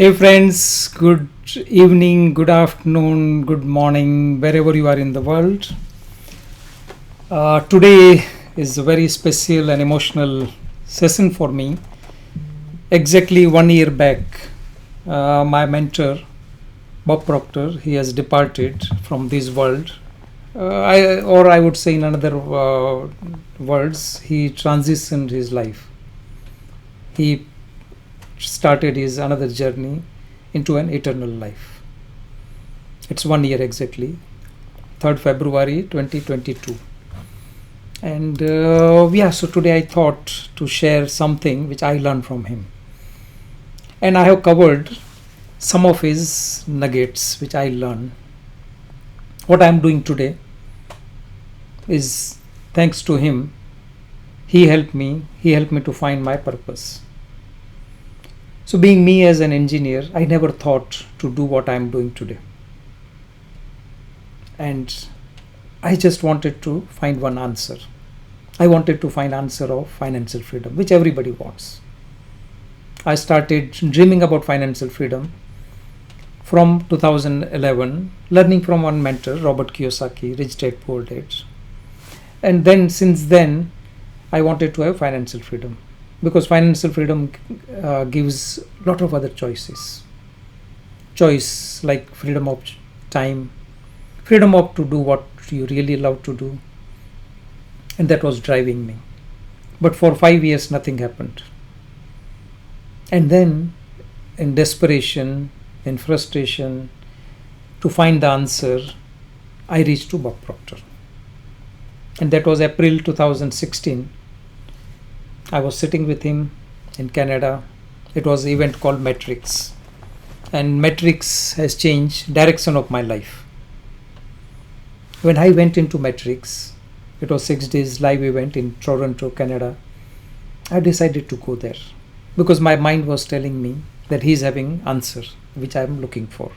Hey friends, good evening, good afternoon, good morning, wherever you are in the world. Today is a very special and emotional session for me. Exactly 1 year back, my mentor, Bob Proctor, he has departed from this world. I would say in another words, he transitioned his life. He started his another journey into an eternal life. It's 1 year exactly, 3rd February 2022. And so today I thought to share something which I learned from him. And I have covered some of his nuggets which I learned. What I am doing today is thanks to him. He helped me to find my purpose. So being me as an engineer, I never thought to do what I am doing today. And I just wanted to find one answer. I wanted to find answer of financial freedom, which everybody wants. I started dreaming about financial freedom from 2011, learning from one mentor, Robert Kiyosaki, Rich Dad Poor Dad. And then since then, I wanted to have financial freedom because financial freedom gives a lot of other choices. Choice like freedom of time, freedom of to do what you really love to do, and that was driving me. But for 5 years nothing happened, and then in desperation, in frustration, to find the answer, I reached to Bob Proctor, and that was April 2016. I was sitting with him in Canada. It was an event called Matrix, and Matrix has changed direction of my life. When I went into Matrix, it was 6 days live event in Toronto, Canada. I decided to go there because my mind was telling me that he's having answer which I am looking for.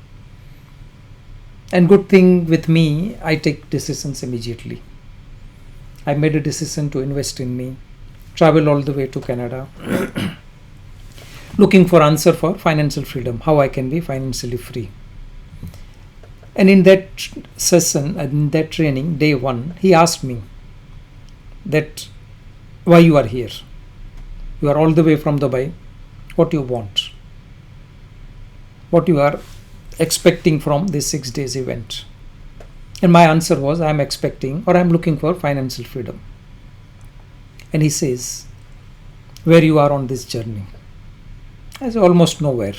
And good thing with me, I take decisions immediately. I made a decision to invest in me, travel all the way to Canada, looking for answer for financial freedom, how I can be financially free. And in that session, in that training, day one, he asked me that why you are here. You are all the way from Dubai. What you want? What you are expecting from this 6 days event? And my answer was, I am expecting or I am looking for financial freedom. And he says, where you are on this journey? I said, almost nowhere.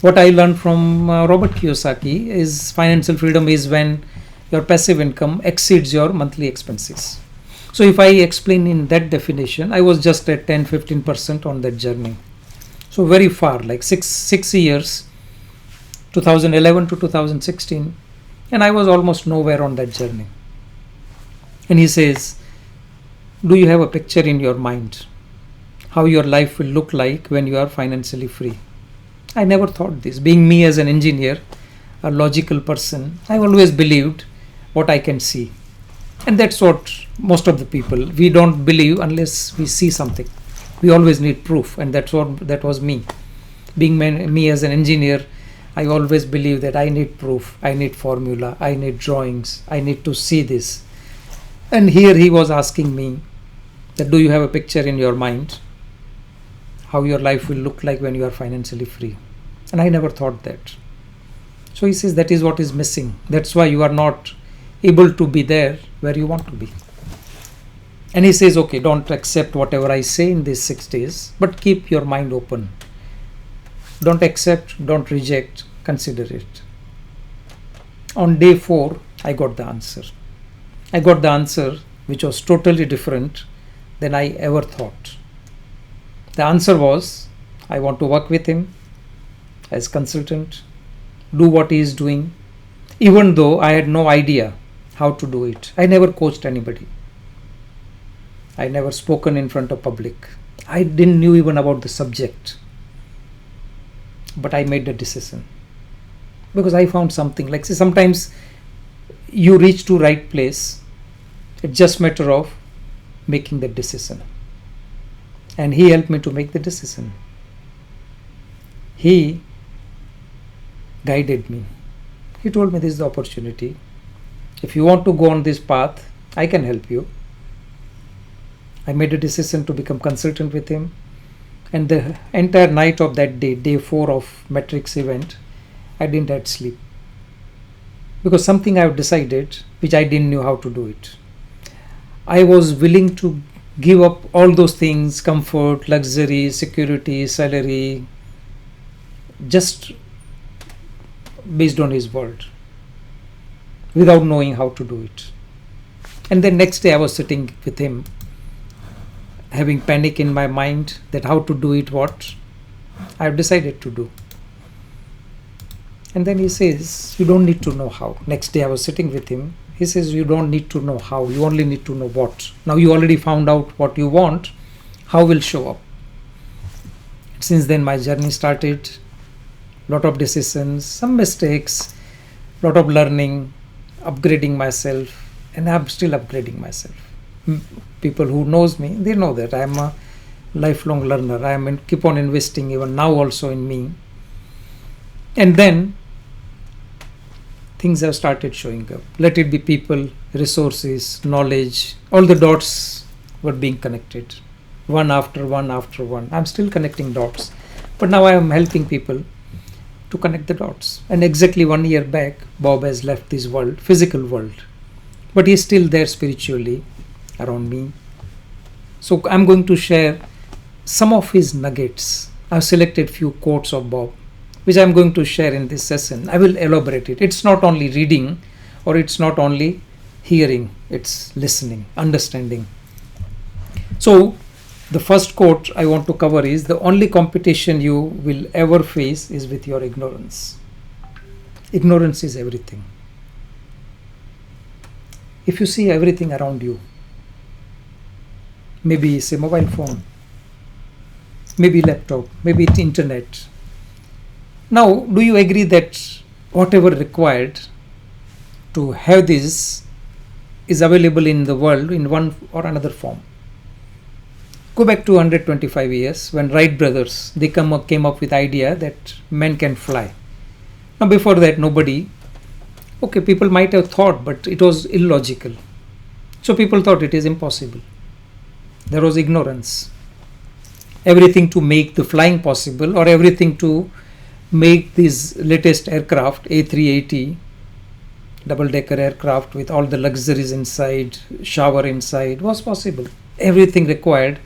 What I learned from Robert Kiyosaki is financial freedom is when your passive income exceeds your monthly expenses. So if I explain in that definition, I was just at 10-15% on that journey. So very far, like six years, 2011 to 2016, and I was almost nowhere on that journey. And he says, do you have a picture in your mind how your life will look like when you are financially free? I never thought this. Being me as an engineer, a logical person, I always believed what I can see. And that's what most of the people, we don't believe unless we see something. We always need proof, and that was me. Being me as an engineer, I always believe that I need proof, I need formula, I need drawings, I need to see this. And here he was asking me that do you have a picture in your mind how your life will look like when you are financially free? And I never thought that. So he says that is what is missing. That's why you are not able to be there where you want to be. And he says, okay, don't accept whatever I say in these 6 days, but keep your mind open. Don't accept, don't reject, consider it. On day 4, I got the answer. I got the answer which was totally different than I ever thought. The answer was, I want to work with him as consultant, do what he is doing, even though I had no idea how to do it. I never coached anybody. I never spoken in front of public. I didn't knew even about the subject. But I made the decision because I found something like, see, sometimes you reach to right place. It's just matter of making the decision. And he helped me to make the decision. he guided me. He told me, this is the opportunity. If you want to go on this path, I can help you. I made a decision to become consultant with him. And the entire night of that day, day 4 of Matrix event, I didn't have sleep. Because something I have decided, which I didn't know how to do it. I was willing to give up all those things, comfort, luxury, security, salary, just based on his word, without knowing how to do it. And then next day I was sitting with him, having panic in my mind that how to do it, what I have decided to do. And then he says, you don't need to know how. Next day I was sitting with him. He says, you don't need to know how, you only need to know what. Now you already found out what you want, how will show up. Since then my journey started. Lot of decisions, some mistakes, lot of learning, upgrading myself, and I'm still upgrading myself. People who knows me, they know that I am a lifelong learner. I am keep on investing even now also in me. And then things have started showing up. Let it be people, resources, knowledge, all the dots were being connected, one after one after one. I'm still connecting dots, but now I am helping people to connect the dots. And exactly 1 year back, Bob has left this world, physical world, but he's still there spiritually around me. So I'm going to share some of his nuggets. I've selected few quotes of Bob, which I'm going to share in this session. I will elaborate it. It's not only reading, or it's not only hearing, it's listening, understanding. So the first quote I want to cover is, the only competition you will ever face is with your ignorance. Ignorance is everything. If you see everything around you, maybe it's a mobile phone, maybe laptop, maybe it's internet. Now, do you agree that whatever required to have this is available in the world in one or another form? Go back to 125 years when Wright brothers, they came up with idea that men can fly. Now before that nobody, people might have thought, but it was illogical. So people thought it is impossible. There was ignorance. Everything to make the flying possible, or everything to make these latest aircraft, A380, double-decker aircraft with all the luxuries inside, shower inside, was possible. Everything required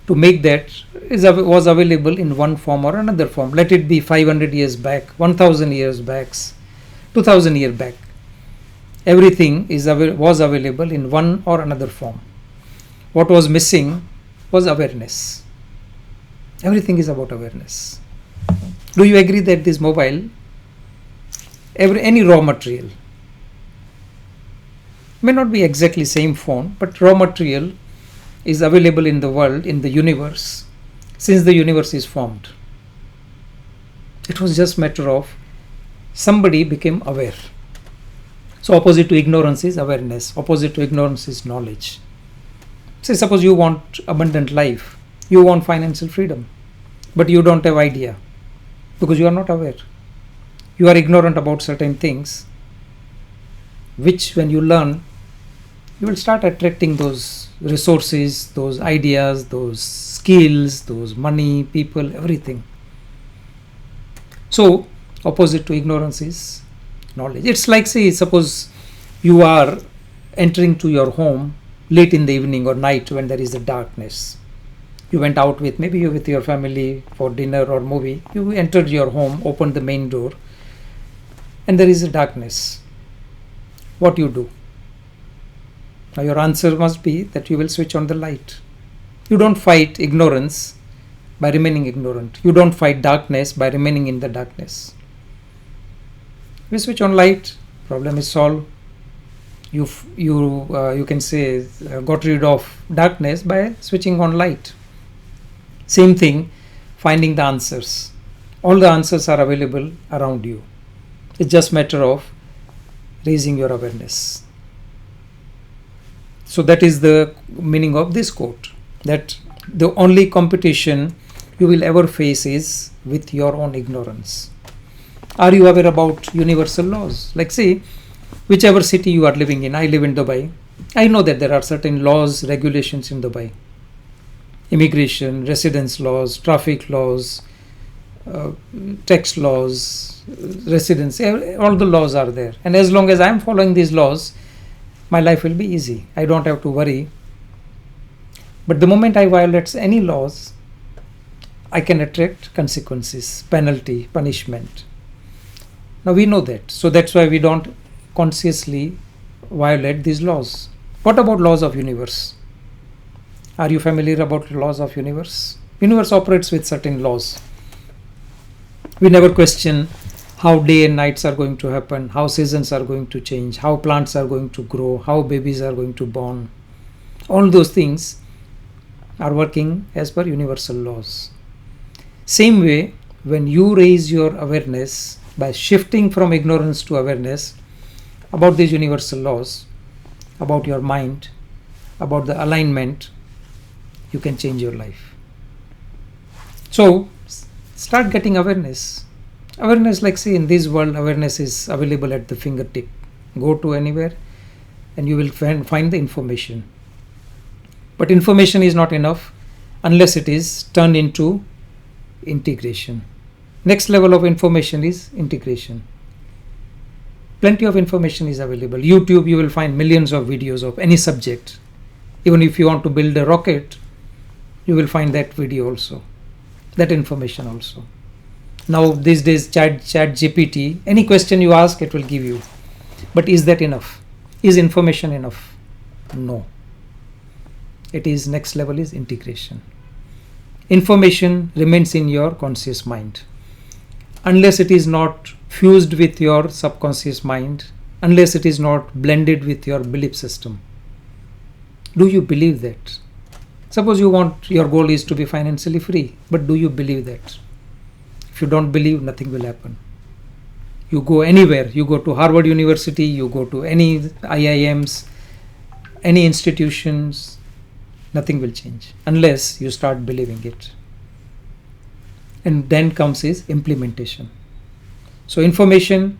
to make that was available in one form or another form. Let it be 500 years back, 1000 years back, 2000 years back. Everything was available in one or another form. What was missing was awareness. Everything is about awareness. Do you agree that this mobile, any raw material, may not be exactly same phone, but raw material is available in the world, in the universe, since the universe is formed. It was just matter of somebody became aware. So opposite to ignorance is awareness. Opposite to ignorance is knowledge. Say suppose you want abundant life, you want financial freedom, but you don't have idea because you are not aware. You are ignorant about certain things, which when you learn, you will start attracting those resources, those ideas, those skills, those money, people, everything. So opposite to ignorance is knowledge. It's like, say, suppose you are entering to your home late in the evening or night when there is a darkness. You went out with your family for dinner or movie. You entered your home, opened the main door, and there is a darkness. What you do? Now your answer must be that you will switch on the light. You don't fight ignorance by remaining ignorant. You don't fight darkness by remaining in the darkness. You switch on light, problem is solved. You can say got rid of darkness by switching on light. Same thing, finding the answers. All the answers are available around you. It's just matter of raising your awareness. So that is the meaning of this quote, that the only competition you will ever face is with your own ignorance. Are you aware about universal laws? Like, say, whichever city you are living in, I live in Dubai. I know that there are certain laws, regulations in Dubai. Immigration, residence laws, traffic laws, tax laws, residence, all the laws are there. And as long as I am following these laws, my life will be easy. I don't have to worry. But the moment I violate any laws, I can attract consequences, penalty, punishment. Now we know that. So that's why we don't consciously violate these laws. What about laws of universe? Are you familiar about laws of universe? Universe operates with certain laws. We never question how day and nights are going to happen, how seasons are going to change, how plants are going to grow, how babies are going to born. All those things are working as per universal laws. Same way, when you raise your awareness by shifting from ignorance to awareness about these universal laws, about your mind, about the alignment, you can change your life. So start getting awareness. Awareness, like say in this world, awareness is available at the fingertip. Go to anywhere and you will find the information. But information is not enough unless it is turned into integration. Next level of information is integration. Plenty of information is available. YouTube, you will find millions of videos of any subject. Even if you want to build a rocket, you will find that video also, that information also. Now these days, chat GPT, any question you ask, it will give you. But is that enough? Is information enough? No. It is next level is integration. Information remains in your conscious mind. Unless it is not fused with your subconscious mind, unless it is not blended with your belief system. Do you believe that? Suppose your goal is to be financially free, but do you believe that? If you don't believe, nothing will happen. You go anywhere, you go to Harvard University, you go to any IIMs, any institutions, nothing will change unless you start believing it. And then comes is implementation. So information,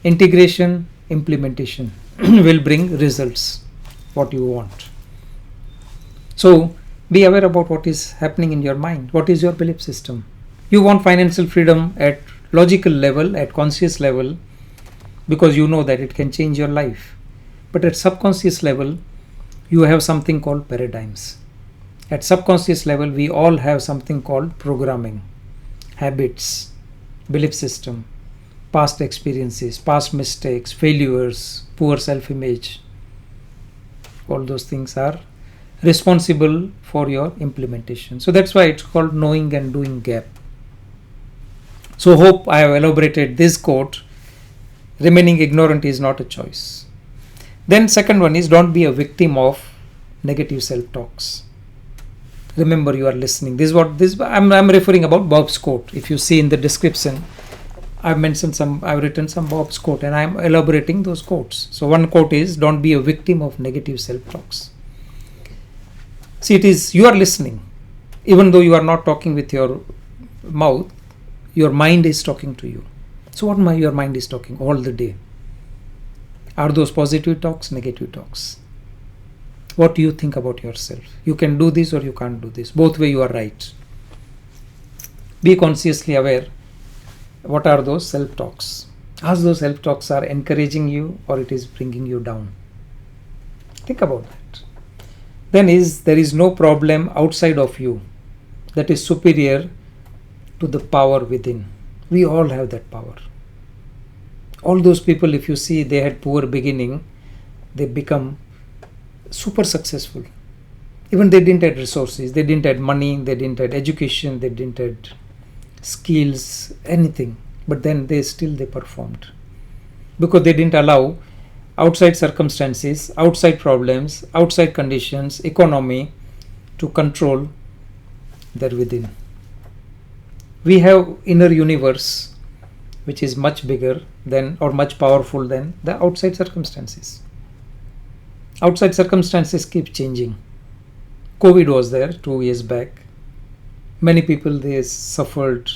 integration, implementation will bring results, what you want. So be aware about what is happening in your mind. What is your belief system? You want financial freedom at logical level, at conscious level, because you know that it can change your life. But at subconscious level, you have something called paradigms. At subconscious level, we all have something called programming, habits, belief system, past experiences, past mistakes, failures, poor self-image. All those things are responsible for your implementation. So that's why it's called knowing and doing gap. So hope I have elaborated this quote. Remaining ignorant is not a choice. Then second one is don't be a victim of negative self-talks. Remember, you are listening. This is what I'm referring about Bob's quote. If you see in the description, I've written some Bob's quote and I'm elaborating those quotes. So one quote is don't be a victim of negative self-talks. See, it is you are listening. Even though you are not talking with your mouth, your mind is talking to you. So what your mind is talking all the day? Are those positive talks, negative talks? What do you think about yourself? You can do this or you can't do this. Both way you are right. Be consciously aware. What are those self-talks? As those self-talks are encouraging you or it is bringing you down. Think about that. Then there is no problem outside of you that is superior to the power within. We all have that power. All those people, if you see, they had poor beginning, they become super successful. Even they didn't have resources, they didn't have money, they didn't have education, they didn't have skills, anything. But then they performed. Because they didn't allow outside circumstances, outside problems, outside conditions, economy to control their within. We have inner universe which is much bigger than or much powerful than the outside circumstances. Outside circumstances keep changing. COVID was there 2 years back. Many people, they suffered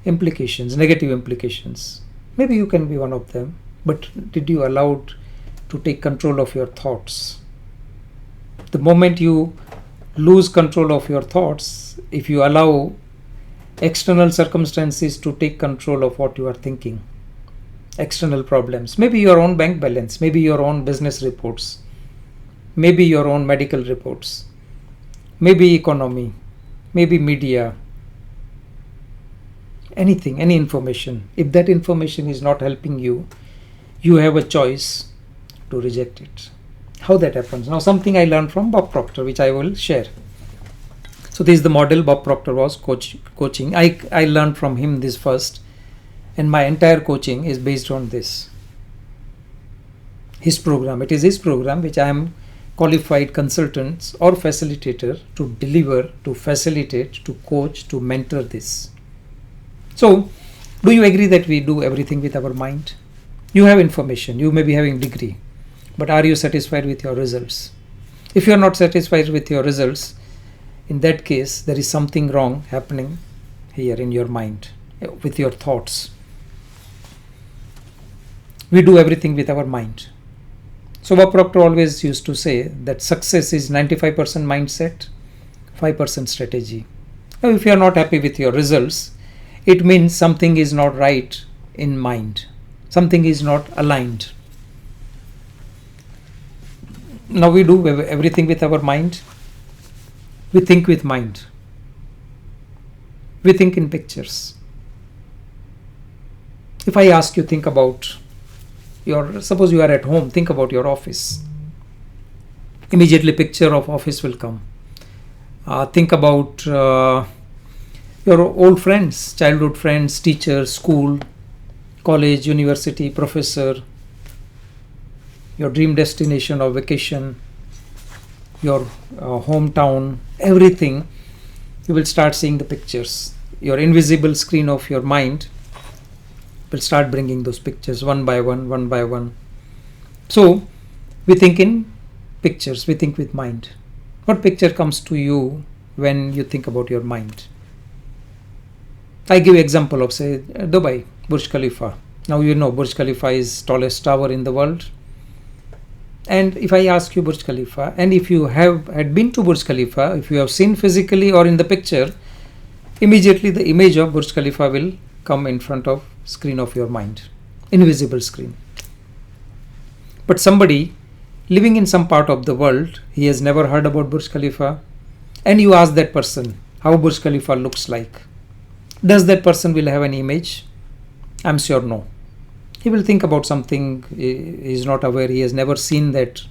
implications, negative implications. Maybe you can be one of them, but did you allow to take control of your thoughts? The moment you lose control of your thoughts, if you allow external circumstances to take control of what you are thinking, external problems, maybe your own bank balance, maybe your own business reports, maybe your own medical reports, maybe economy, maybe media, anything, any information. If that information is not helping you, you have a choice to reject it. How that happens? Now, something I learned from Bob Proctor, which I will share. So this is the model Bob Proctor was coaching. I learned from him this first, and my entire coaching is based on this. His program. It is his program which I am qualified consultant or facilitator to deliver, to facilitate, to coach, to mentor this. So, do you agree that we do everything with our mind? You have information, you may be having degree, but are you satisfied with your results? If you are not satisfied with your results, in that case, there is something wrong happening here in your mind, with your thoughts. We do everything with our mind. So Bob Proctor always used to say that success is 95% mindset, 5% strategy. Now, if you are not happy with your results, it means something is not right in mind. Something is not aligned. Now we do everything with our mind. We think with mind. We think in pictures. If I ask you, think about suppose you are at home, think about your office. Immediately picture of office will come. Think about your old friends, childhood friends, teachers, school, college, university, professor, your dream destination or vacation, your hometown, everything. You will start seeing the pictures. Your invisible screen of your mind will start bringing those pictures one by one, one by one. So we think in pictures, we think with mind. What picture comes to you when you think about your mind? I give example of, say, Dubai, Burj Khalifa. Now you know Burj Khalifa is tallest tower in the world. And if I ask you Burj Khalifa, and if you had been to Burj Khalifa, if you have seen physically or in the picture, immediately the image of Burj Khalifa will come in front of screen of your mind, invisible screen. But somebody living in some part of the world, he has never heard about Burj Khalifa, and you ask that person how Burj Khalifa looks like. Does that person will have an image? I'm sure no. He will think about something he is not aware, he has never seen that.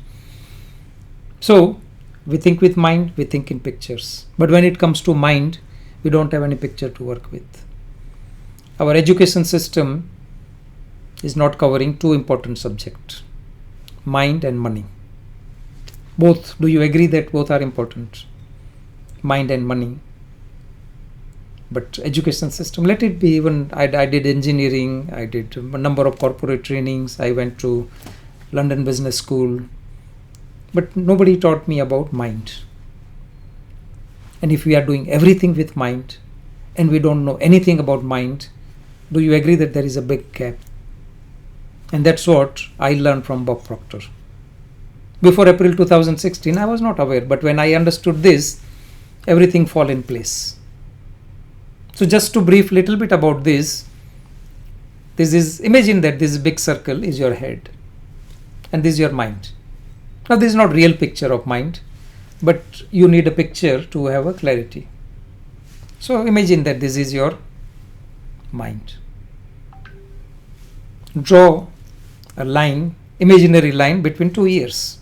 So we think with mind, we think in pictures. But when it comes to mind, we don't have any picture to work with. Our education system is not covering two important subjects, mind and money. Both, do you agree that both are important? Mind and money. But education system, let it be even, I did engineering, I did a number of corporate trainings, I went to London Business School, but nobody taught me about mind. And if we are doing everything with mind and we don't know anything about mind, do you agree that there is a big gap? And that's what I learned from Bob Proctor. Before April 2016, I was not aware, but when I understood this, everything fall in place. So just to brief little bit about this is, imagine that this big circle is your head and this is your mind. Now this is not real picture of mind, but you need a picture to have a clarity. So imagine that this is your mind. Draw a line, imaginary line between two ears.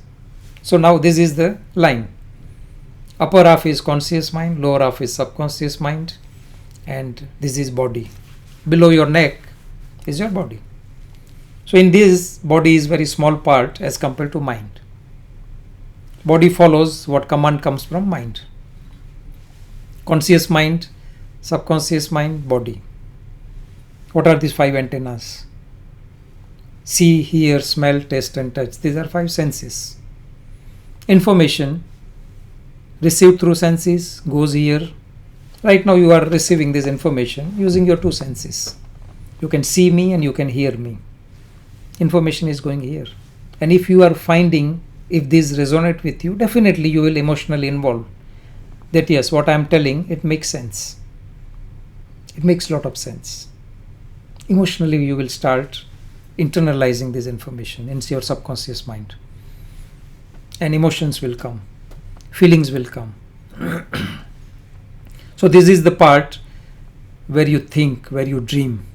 So now this is the line. Upper half is conscious mind, lower half is subconscious mind, and this is body. Below your neck is your body. So in this, body is very small part as compared to mind. Body follows what command comes from mind. Conscious mind, subconscious mind, body. What are these five antennas? See, hear, smell, taste and touch. These are five senses. Information received through senses goes here, Right now you are receiving this information using your two senses. You can see me and you can hear me. Information is going here. And if you are finding, if this resonate with you, definitely you will emotionally involve. That yes, what I am telling, it makes sense. It makes a lot of sense. Emotionally you will start internalizing this information into your subconscious mind. And emotions will come. Feelings will come. So this is the part where you think, where you dream,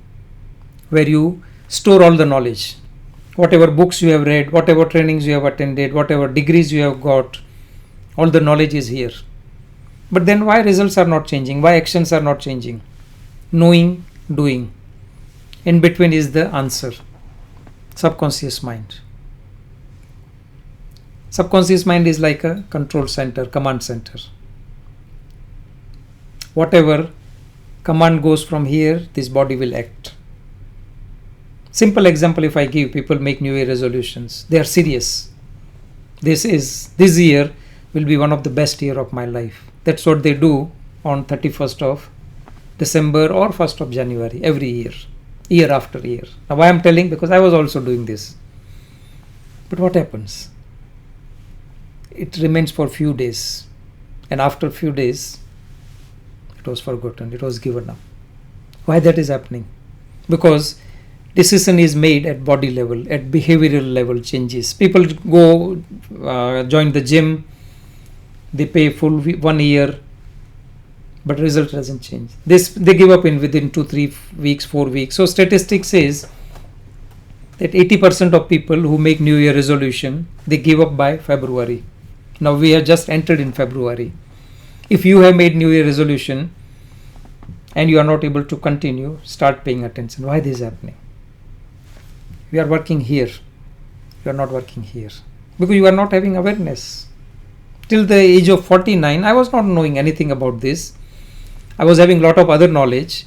where you store all the knowledge. Whatever books you have read, whatever trainings you have attended, whatever degrees you have got, all the knowledge is here. But then why results are not changing? Why actions are not changing? Knowing, doing. In between is the answer. Subconscious mind. Subconscious mind is like a control center, command center. Whatever command goes from here, this body will act. Simple example if I give, people make New Year resolutions. They are serious. This year will be one of the best year of my life. That's what they do on 31st of December or 1st of January every year, year after year. Now why I'm telling? Because I was also doing this. But what happens? It remains for few days, and after few days it was forgotten, it was given up. Why that is happening? Because decision is made at body level, at behavioral level changes. People go join the gym, they pay full 1 year, but result doesn't change. They give up in within 2-3 weeks, 4 weeks. So statistics says that 80% of people who make New Year resolution, they give up by February. Now we have just entered in February. If you have made New Year resolution and you are not able to continue, start paying attention. Why this is happening? We are working here. You are not working here. Because you are not having awareness. Till the age of 49, I was not knowing anything about this. I was having a lot of other knowledge,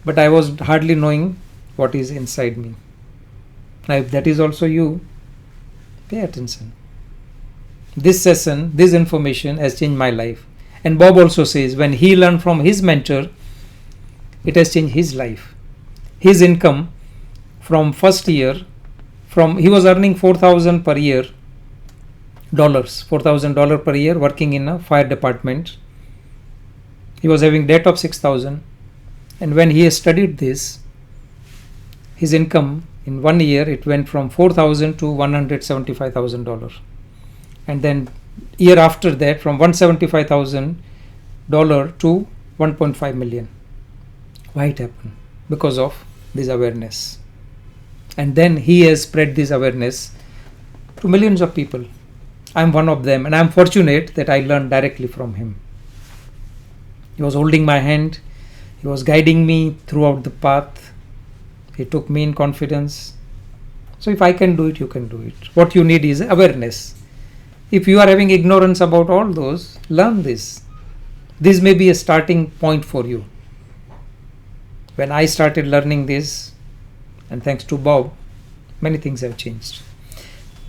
but I was hardly knowing what is inside me. Now if that is also you, pay attention. This session, this information has changed my life. And Bob also says when he learned from his mentor, it has changed his life. His income from first year, he was earning $4,000 per year, $4,000 per year working in a fire department. He was having debt of $6,000. And when he studied this, his income in 1 year, it went from $4,000 to $175,000. And then year after that, from $175,000 to $1.5 million. Why it happened? Because of this awareness. And then he has spread this awareness to millions of people. I'm one of them, and I'm fortunate that I learned directly from him. He was holding my hand. He was guiding me throughout the path. He took me in confidence. So if I can do it, you can do it. What you need is awareness. If you are having ignorance about all those, learn this. This may be a starting point for you. When I started learning this, and thanks to Bob, many things have changed.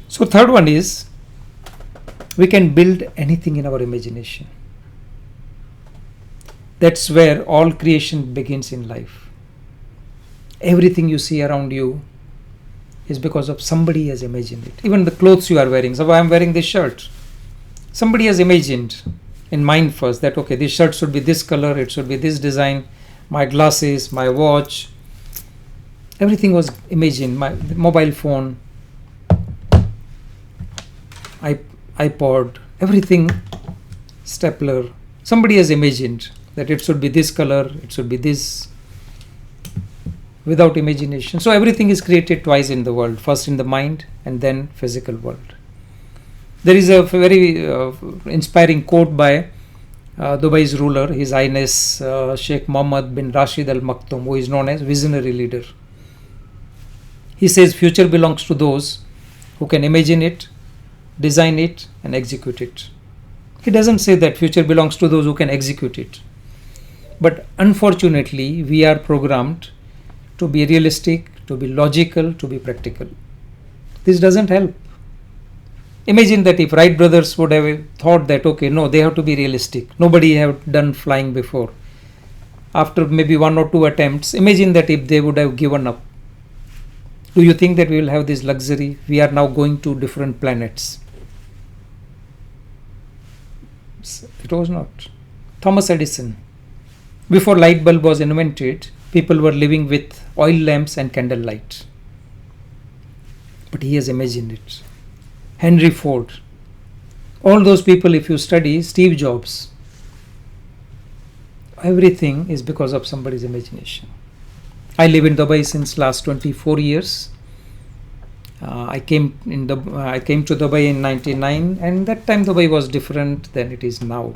So third one is, we can build anything in our imagination. That's where all creation begins in life. Everything you see around you is because of somebody has imagined it. Even the clothes you are wearing. So I am wearing this shirt. Somebody has imagined in mind first that okay, this shirt should be this color, it should be this design, my glasses, my watch. Everything was imagined. My mobile phone, iPod, everything, stapler. Somebody has imagined that it should be this color, it should be this, without imagination. So everything is created twice in the world, first in the mind and then physical world. There is a very inspiring quote by Dubai's ruler, His Highness Sheikh Mohammed bin Rashid Al Maktoum, who is known as visionary leader. He says future belongs to those who can imagine it, design it and execute it. He doesn't say that future belongs to those who can execute it. But unfortunately, we are programmed to be realistic, to be logical, to be practical. This doesn't help. Imagine that if Wright brothers would have thought that, okay, no, they have to be realistic. Nobody have done flying before. after maybe 1 or 2 attempts, imagine that if they would have given up. Do you think that we will have this luxury? We are now going to different planets. It was not. Thomas Edison. Before light bulb was invented, people were living with oil lamps and candlelight. But he has imagined it. Henry Ford. All those people, if you study, Steve Jobs. Everything is because of somebody's imagination. I live in Dubai since last 24 years. I came to Dubai in 99, and that time Dubai was different than it is now.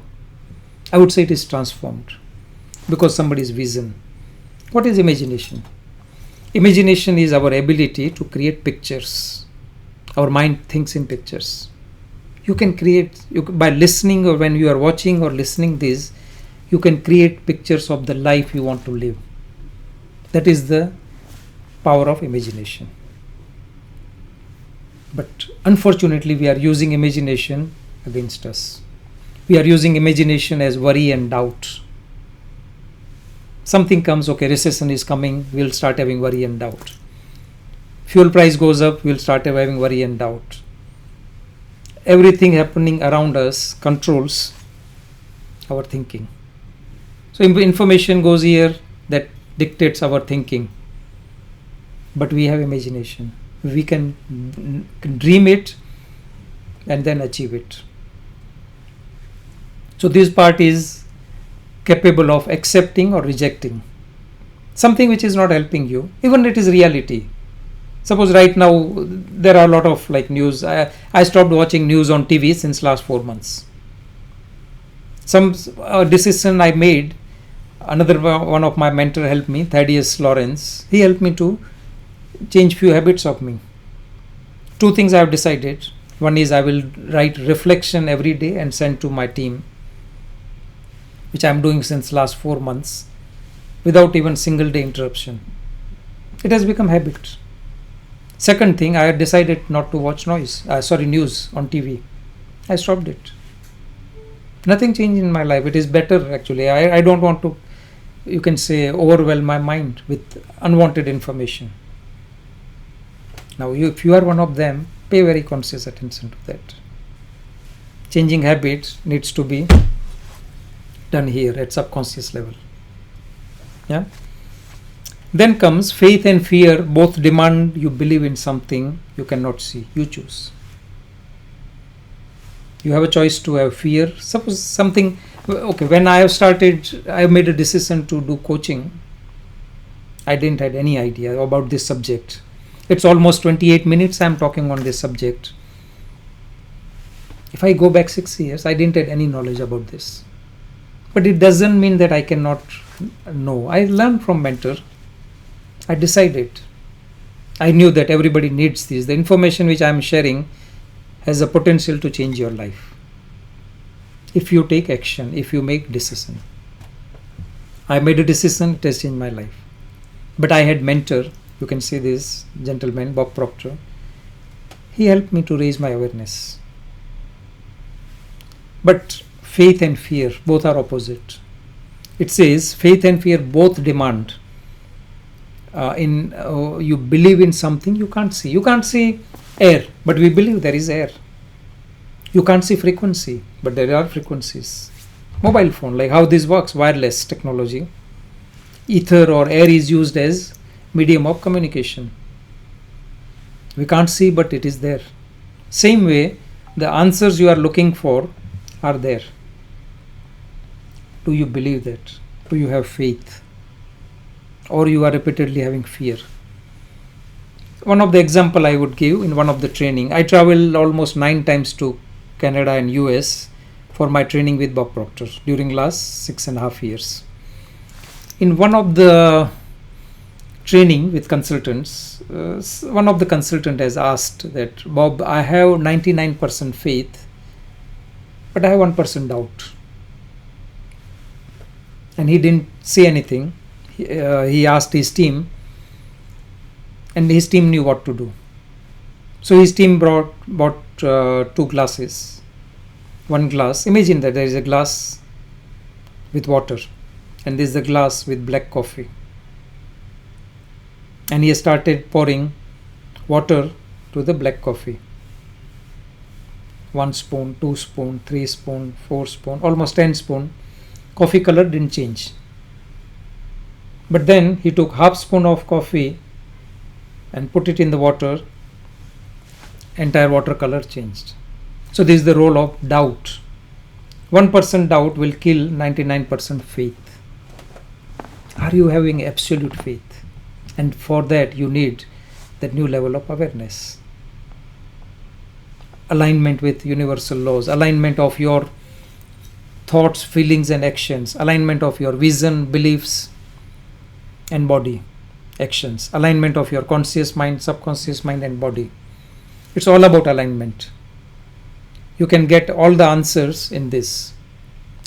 I would say it is transformed because somebody's vision. What is imagination? Imagination is our ability to create pictures. Our mind thinks in pictures. You can create, by listening, or when you are watching or listening this, you can create pictures of the life you want to live. That is the power of imagination. But unfortunately, we are using imagination against us. We are using imagination as worry and doubt. Something comes, okay, recession is coming, we'll start having worry and doubt. Fuel price goes up, we'll start having worry and doubt. Everything happening around us controls our thinking. So information goes here, that dictates our thinking. But we have imagination. We can dream it and then achieve it. So this part is capable of accepting or rejecting something which is not helping you, even it is reality. Suppose right now there are a lot of like news. I stopped watching news on TV since last 4 months. Some decision I made. Another one of my mentor helped me, Thaddeus Lawrence. He helped me to change few habits of me. 2 things I have decided. One is I will write reflection every day and send to my team, which I am doing since last 4 months without even single day interruption. It has become habit. Second thing, I had decided not to watch news on TV. I stopped it. Nothing changed in my life. It is better actually. I don't want to, you can say, overwhelm my mind with unwanted information. Now, if you are one of them, pay very conscious attention to that. Changing habits needs to be done here at subconscious level. Yeah. Then comes faith and fear. Both demand you believe in something you cannot see. You choose. You have a choice to have fear. Suppose something, okay, when I have made a decision to do coaching, I didn't have any idea about this subject. It's almost 28 minutes I'm talking on this subject. If I go back 6 years, I didn't have any knowledge about this. But it doesn't mean that I cannot know. I learned from mentor. I decided. I knew that everybody needs this. The information which I am sharing has a potential to change your life. If you take action, if you make decision. I made a decision, it has changed my life. But I had mentor, you can see this gentleman, Bob Proctor. He helped me to raise my awareness. But faith and fear, both are opposite. It says faith and fear both demand. You believe in something you can't see. You can't see air, but we believe there is air. You can't see frequency, but there are frequencies. Mobile phone, like how this works, wireless technology. Ether or air is used as medium of communication. We can't see, but it is there. Same way, the answers you are looking for are there. Do you believe that? Do you have faith? Or you are repeatedly having fear? One of the example I would give in one of the training, I traveled almost 9 times to Canada and US for my training with Bob Proctor during last 6.5 years. In one of the training with consultants, one of the consultant has asked that, Bob, I have 99% faith, but I have 1% doubt. And he didn't say anything. He asked his team, and his team knew what to do. So his team bought 2 glasses. 1 glass, imagine that there is a glass with water, and this is the glass with black coffee. And he started pouring water to the black coffee. 1 spoon, 2 spoon, 3 spoon, 4 spoon, almost 10 spoon. Coffee color didn't change. But then he took half spoon of coffee and put it in the water. Entire water color changed. So this is the role of doubt. 1% doubt will kill 99% faith. Are you having absolute faith? And for that you need that new level of awareness. Alignment with universal laws, alignment of your thoughts, feelings and actions, alignment of your vision, beliefs and body, actions, alignment of your conscious mind, subconscious mind and body. It's all about alignment. You can get all the answers in this.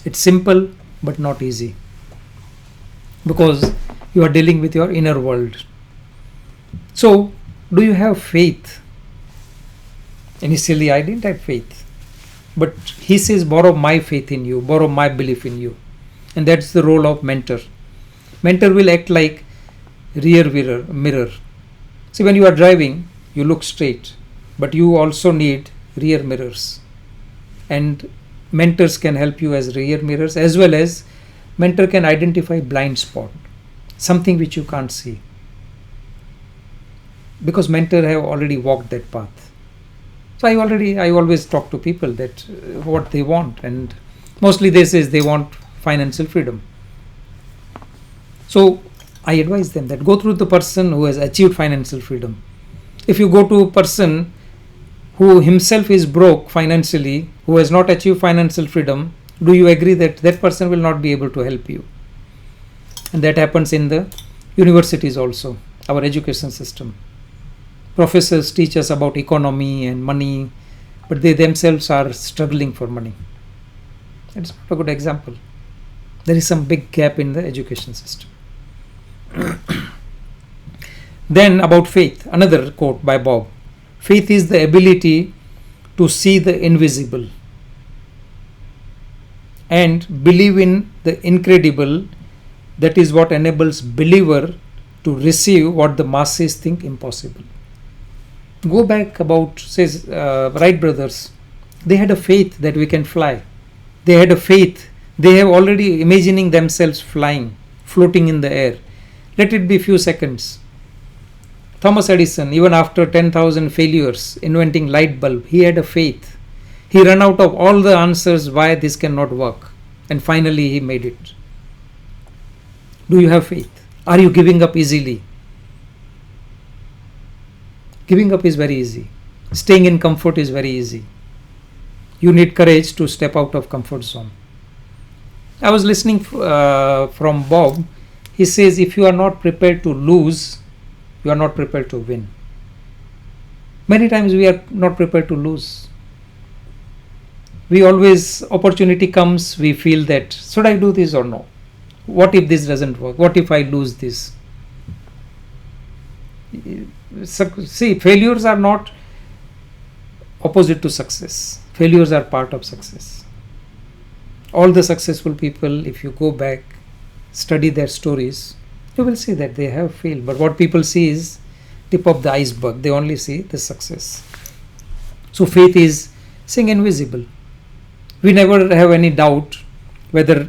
It's simple but not easy, because you are dealing with your inner world. So, do you have faith? Initially, I didn't have faith. But he says, borrow my faith in you, borrow my belief in you. And that's the role of mentor. Mentor will act like rear mirror. See, when you are driving, you look straight, but you also need rear mirrors. And mentors can help you as rear mirrors, as well as mentor can identify blind spot, something which you can't see. Because mentor have already walked that path. So I always talk to people that what they want, and mostly they say they want financial freedom. So I advise them that go through the person who has achieved financial freedom. If you go to a person who himself is broke financially, who has not achieved financial freedom, do you agree that that person will not be able to help you? And that happens in the universities also, our education system. Professors teach us about economy and money, but they themselves are struggling for money. That's not a good example. There is some big gap in the education system. Then about faith, another quote by Bob. Faith is the ability to see the invisible and believe in the incredible. That is what enables believer to receive what the masses think impossible. Go back about, says Wright brothers. They had a faith that we can fly. They had a faith. They have already imagining themselves flying, floating in the air. Let it be few seconds. Thomas Edison, even after 10,000 failures inventing light bulb, he had a faith. He ran out of all the answers why this cannot work, and finally he made it. Do you have faith? Are you giving up easily? Giving up is very easy. Staying in comfort is very easy. You need courage to step out of comfort zone. I was listening from Bob. He says if you are not prepared to lose, you are not prepared to win. Many times we are not prepared to lose. We always, opportunity comes, we feel that, should I do this or no? What if this doesn't work? What if I lose this? See, failures are not opposite to success. Failures are part of success. All the successful people, if you go back, study their stories, you will see that they have failed. But what people see is tip of the iceberg. They only see the success. So faith is seeing invisible. We never have any doubt whether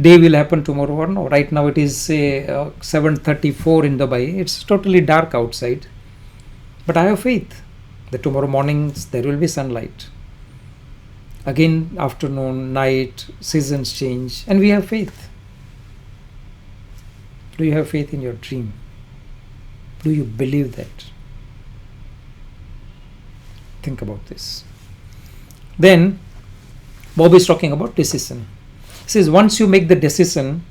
day will happen tomorrow or no. Right now it is say 7:34 in Dubai. It's totally dark outside. But I have faith that tomorrow mornings there will be sunlight. Again, afternoon, night, seasons change, and we have faith. Do you have faith in your dream? Do you believe that? Think about this. Then Bob is talking about decision. He says once you make the decision,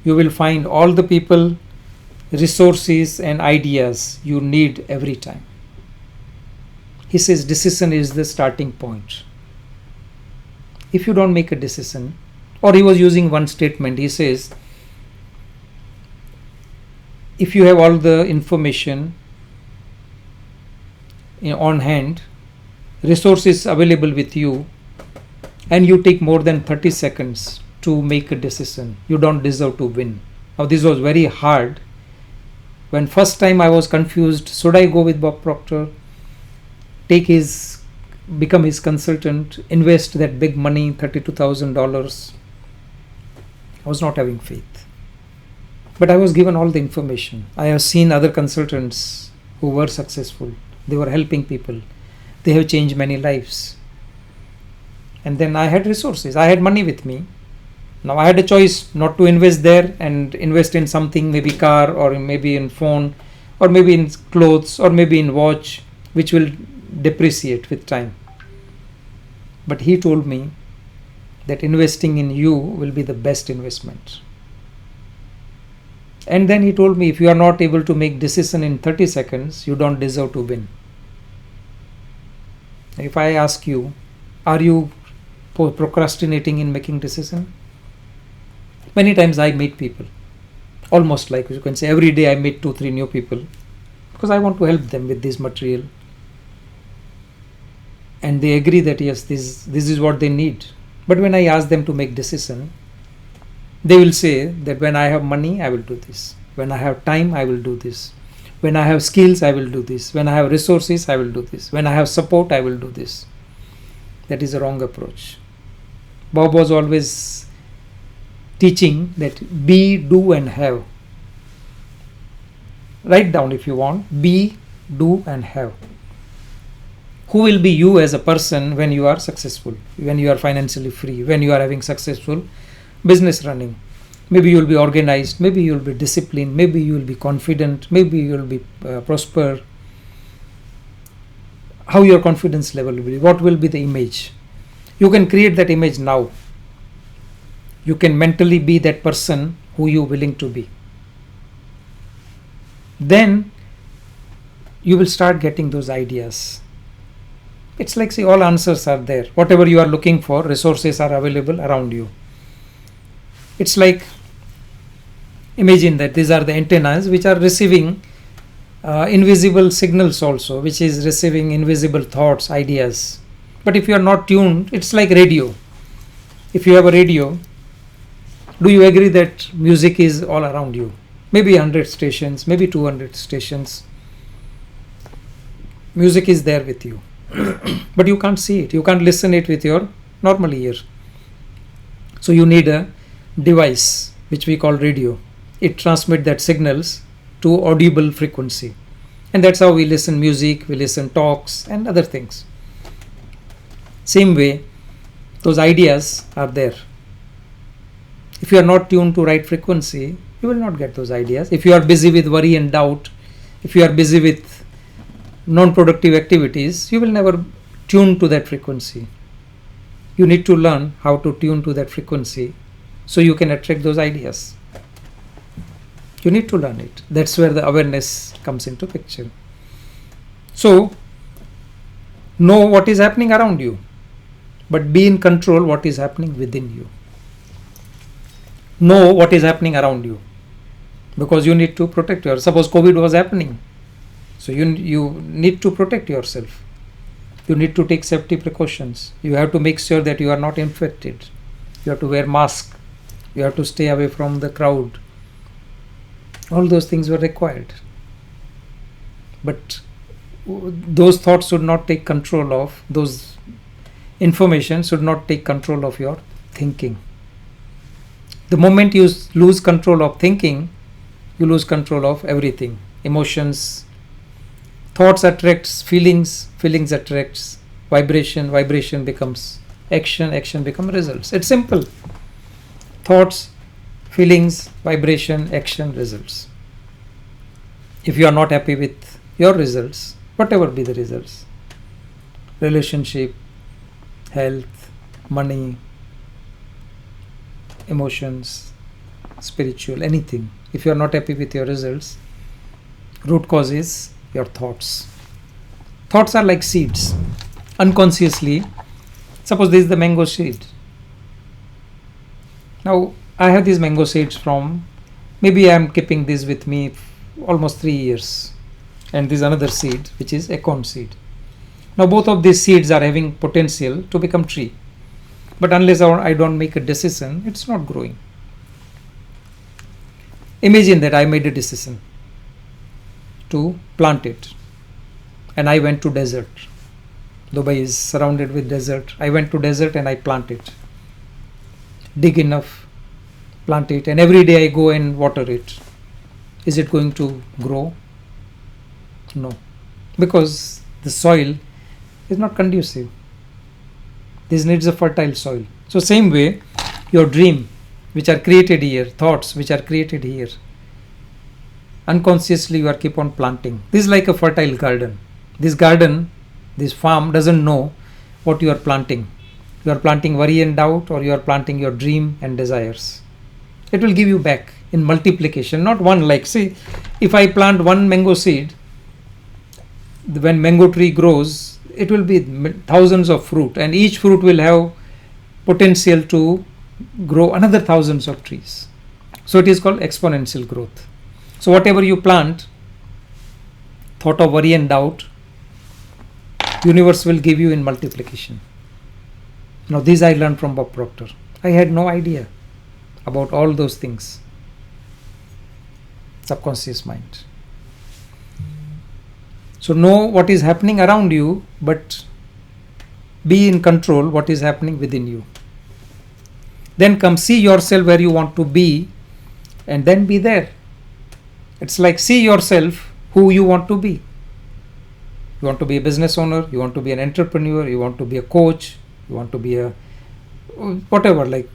you will find all the people, resources and ideas you need every time. He says decision is the starting point. If you don't make a decision, or he was using one statement, he says if you have all the information on hand, resources available with you, and you take more than 30 seconds to make a decision. You don't deserve to win. Now this was very hard. When first time I was confused, should I go with Bob Proctor, become his consultant, invest that big money, $32,000. I was not having faith. But I was given all the information. I have seen other consultants who were successful. They were helping people. They have changed many lives. And then I had resources. I had money with me. Now I had a choice not to invest there and invest in something, maybe car or maybe in phone or maybe in clothes or maybe in watch, which will depreciate with time. But he told me that investing in you will be the best investment. And then he told me, if you are not able to make decision in 30 seconds, you don't deserve to win. If I ask you, are you procrastinating in making decision? Many times I meet people, almost like you can say every day I meet 2-3 new people because I want to help them with this material. And they agree that yes, this is what they need. But when I ask them to make decision, they will say that when I have money, I will do this. When I have time, I will do this. When I have skills, I will do this. When I have resources, I will do this. When I have support, I will do this. That is a wrong approach. Bob was always teaching that be, do and have. Write down if you want. Be, do and have. Who will be you as a person when you are successful, when you are financially free, when you are having successful business running? Maybe you will be organized, maybe you will be disciplined, maybe you will be confident, maybe you will be prosper. How your confidence level will be, what will be the image? You can create that image now. You can mentally be that person who you are willing to be. Then you will start getting those ideas. It's like, see, all answers are there. Whatever you are looking for, resources are available around you. It's like, imagine that these are the antennas which are receiving invisible signals also, which is receiving invisible thoughts, ideas. But if you are not tuned, it's like radio. If you have a radio, do you agree that music is all around you? Maybe 100 stations, maybe 200 stations. Music is there with you. But you can't see it. You can't listen it with your normal ear. So you need a device which we call radio. It transmits that signals to audible frequency. And that's how we listen music, we listen talks and other things. Same way, those ideas are there. If you are not tuned to right frequency, you will not get those ideas. If you are busy with worry and doubt, if you are busy with non-productive activities, you will never tune to that frequency. You need to learn how to tune to that frequency so you can attract those ideas. You need to learn it. That's where the awareness comes into picture. So, know what is happening around you, but be in control what is happening within you. Know what is happening around you, because you need to protect yourself. Suppose COVID was happening, so you need to protect yourself. You need to take safety precautions. You have to make sure that you are not infected. You have to wear mask. You have to stay away from the crowd. All those things were required. But those thoughts should not take control of, those information should not take control of your thinking. The moment you lose control of thinking, you lose control of everything. Emotions, thoughts attracts feelings, feelings attracts vibration, vibration becomes action, action becomes results. It's simple. Thoughts, feelings, vibration, action, results. If you are not happy with your results, whatever be the results, relationship, health, money, emotions, spiritual, anything, if you are not happy with your results, root cause is your thoughts. Thoughts are like seeds. Unconsciously, suppose this is the mango seed. Now I have these mango seeds from, maybe I am keeping this with me almost 3 years, and this is another seed which is acorn seed. Now both of these seeds are having potential to become tree. But unless I don't make a decision, it's not growing. Imagine that I made a decision to plant it, and I went to desert. Dubai is surrounded with desert. I went to desert and I plant it. Dig enough, plant it, and every day I go and water it. Is it going to grow? No, because the soil is not conducive. This needs a fertile soil. So same way, your dream, which are created here, thoughts which are created here, unconsciously you are keep on planting. This is like a fertile garden. This garden, this farm doesn't know what you are planting. You are planting worry and doubt, or you are planting your dream and desires. It will give you back in multiplication, not one. Like, see, if I plant one mango seed, when mango tree grows, it will be thousands of fruit, and each fruit will have potential to grow another thousands of trees. So it is called exponential growth. So whatever you plant, thought of worry and doubt, universe will give you in multiplication. Now this I learned from Bob Proctor. I had no idea about all those things. Subconscious mind. So know what is happening around you, but be in control what is happening within you. Then come see yourself where you want to be, and then be there. It's like see yourself who you want to be. You want to be a business owner, you want to be an entrepreneur, you want to be a coach, you want to be a whatever, like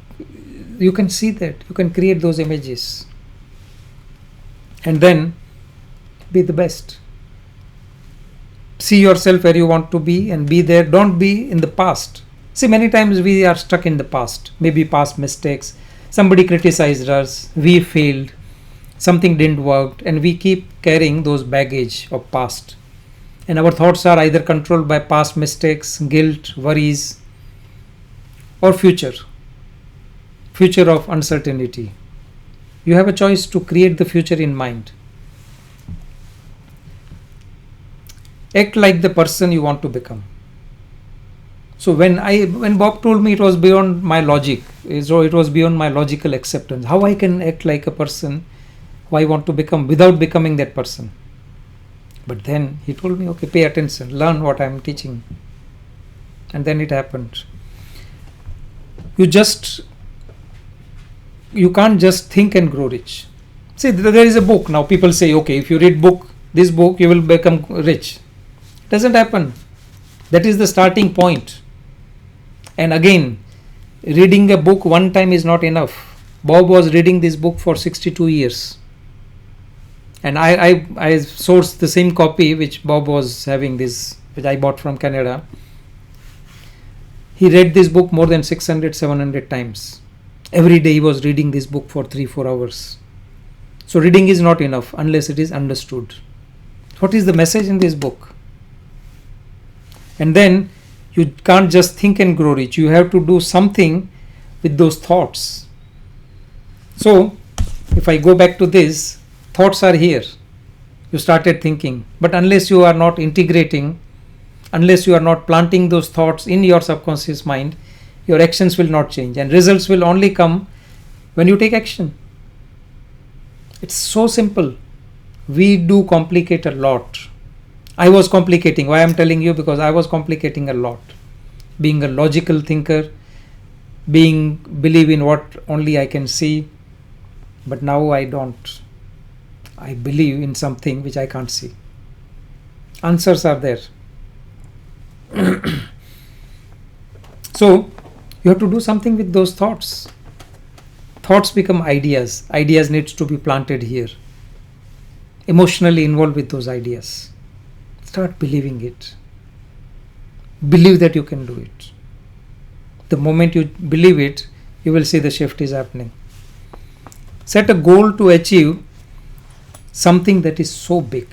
you can see that, you can create those images, and then be the best. See yourself where you want to be and be there. Don't be in the past. See, many times we are stuck in the past, maybe past mistakes. Somebody criticized us, we failed, something didn't work, and we keep carrying those baggage of past. And our thoughts are either controlled by past mistakes, guilt, worries, or future of uncertainty. You have a choice to create the future in mind. Act like the person you want to become. So when Bob told me, it was beyond my logic. So it was beyond my logical acceptance. How I can act like a person who I want to become without becoming that person? But then he told me, okay, pay attention, learn what I am teaching. And then it happened. You can't just think and grow rich. See, there is a book. Now people say, okay, if you read this book, you will become rich. Doesn't happen. That is the starting point. And again, reading a book one time is not enough. Bob was reading this book for 62 years. And I sourced the same copy which Bob was having, which I bought from Canada. He read this book more than 600, 700 times. Every day he was reading this book for 3-4 hours. So reading is not enough unless it is understood. What is the message in this book? And then you can't just think and grow rich. You have to do something with those thoughts. So if I go back to this, thoughts are here. You started thinking. But unless you are not integrating, unless you are not planting those thoughts in your subconscious mind, your actions will not change. And results will only come when you take action. It's so simple. We do complicate a lot. I was complicating. Why I'm telling you? Because I was complicating a lot. Being a logical thinker, believe in what only I can see. But now I don't. I believe in something which I can't see. Answers are there. So you have to do something with those thoughts. Thoughts become ideas. Ideas needs to be planted here. Emotionally involved with those ideas. Start believing it. Believe that you can do it. The moment you believe it, you will see the shift is happening. Set a goal to achieve something that is so big.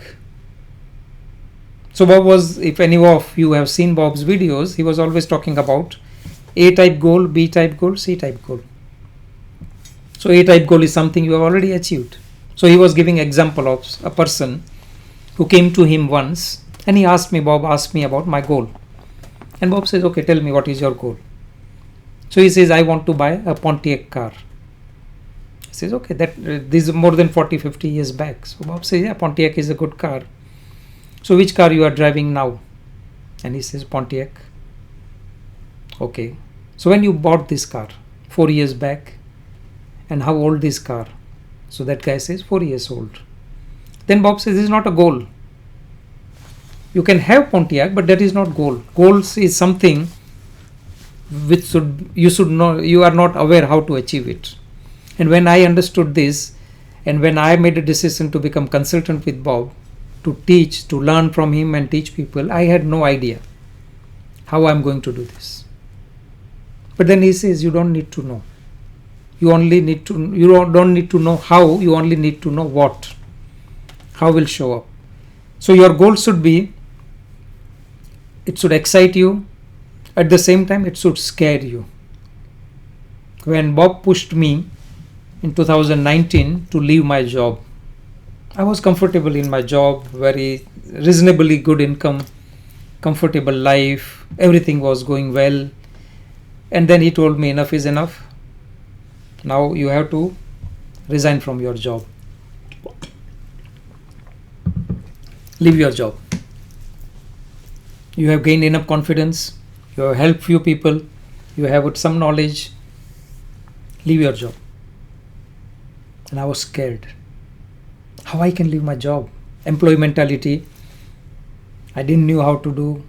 So Bob was, if any of you have seen Bob's videos, he was always talking about A-type goal, B-type goal, C-type goal. So A-type goal is something you have already achieved. So he was giving example of a person who came to him once and Bob asked me about my goal. And Bob says, okay, tell me what is your goal. So he says, I want to buy a Pontiac car. He says, okay, this is more than 40-50 years back. So Bob says, yeah, Pontiac is a good car. So which car you are driving now? And he says, Pontiac. Okay. So when you bought this car 4 years back, and how old this car? So that guy says 4 years old. Then Bob says, this is not a goal. You can have Pontiac, but that is not goal. Goals is something which you should know, you are not aware how to achieve it. And when I understood this, and when I made a decision to become consultant with Bob, to teach, to learn from him and teach people, I had no idea how I'm going to do this. But then he says, you don't need to know. You don't need to know how, you only need to know what. How will show up. So your goal should be, it should excite you. At the same time, it should scare you. When Bob pushed me in 2019 to leave my job, I was comfortable in my job, very reasonably good income, comfortable life, everything was going well. And then he told me, enough is enough. Now you have to resign from your job. Leave your job. You have gained enough confidence. You have helped few people. You have some knowledge. Leave your job. And I was scared. How I can leave my job? Employee mentality. I didn't know how to do.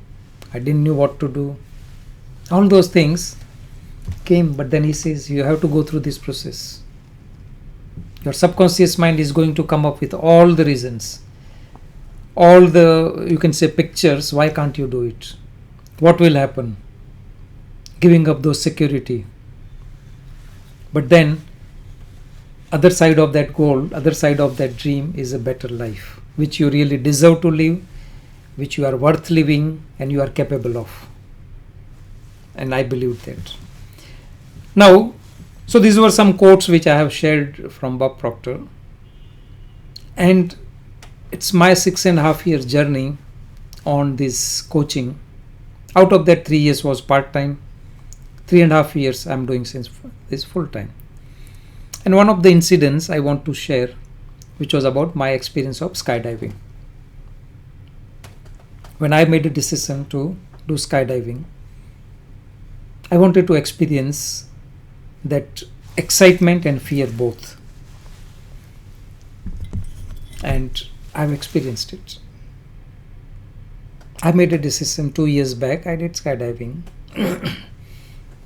I didn't know what to do. All those things came, but then he says, you have to go through this process. Your subconscious mind is going to come up with all the reasons, all the, you can say, pictures. Why can't you do it? What will happen? Giving up those security. But then other side of that goal, other side of that dream is a better life, which you really deserve to live, which you are worth living and you are capable of. And I believe that. Now, so these were some quotes which I have shared from Bob Proctor. And it's my 6.5 years journey on this coaching. Out of that, 3 years was part-time. 3.5 years I'm doing since this full-time. And one of the incidents I want to share, which was about my experience of skydiving. When I made a decision to do skydiving, I wanted to experience that excitement and fear both. And I've experienced it. I made a decision 2 years back. I did skydiving.